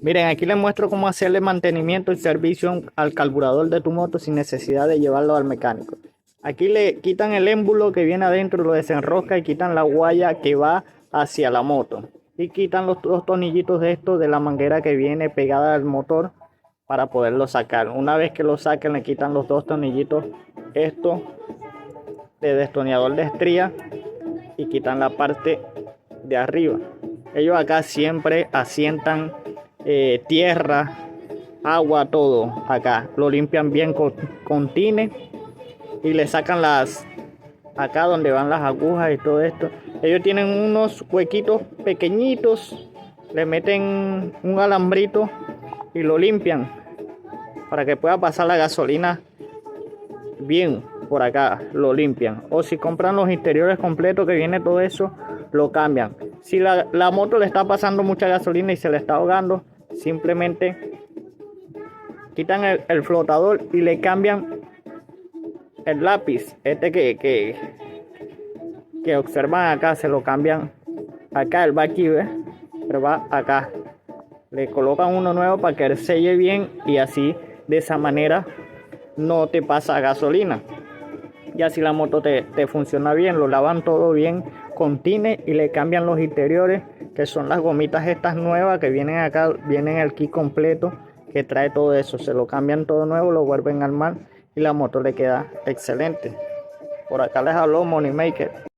Miren, aquí les muestro cómo hacerle mantenimiento y servicio al carburador de tu moto sin necesidad de llevarlo al mecánico. Aquí le quitan el émbulo que viene adentro, lo desenrosca y quitan la guaya que va hacia la moto. Y quitan los dos tornillitos de estos de la manguera que viene pegada al motor para poderlo sacar. Una vez que lo saquen, le quitan los dos tornillitos estos de destornillador de estría y quitan la parte de arriba. Ellos acá siempre asientan tierra, agua, todo acá. Lo limpian bien con tine y le sacan las acá donde van las agujas y todo esto. Ellos tienen unos huequitos pequeñitos, le meten un alambrito y lo limpian para que pueda pasar la gasolina bien. Por acá lo limpian, o si compran los interiores completos que viene todo eso, lo cambian. Si la moto le está pasando mucha gasolina y se le está ahogando, simplemente quitan el flotador y le cambian el lápiz este que observan acá, se lo cambian acá. Él va aquí, ¿ves? Pero va acá, le colocan uno nuevo para que él selle bien y así de esa manera no te pasa gasolina. Y así la moto te funciona bien. Lo lavan todo bien con tine y le cambian los interiores, que son las gomitas estas nuevas que vienen acá, vienen el kit completo que trae todo eso. Se lo cambian todo nuevo, lo vuelven a armar y la moto le queda excelente. Por acá les habló Money Maker.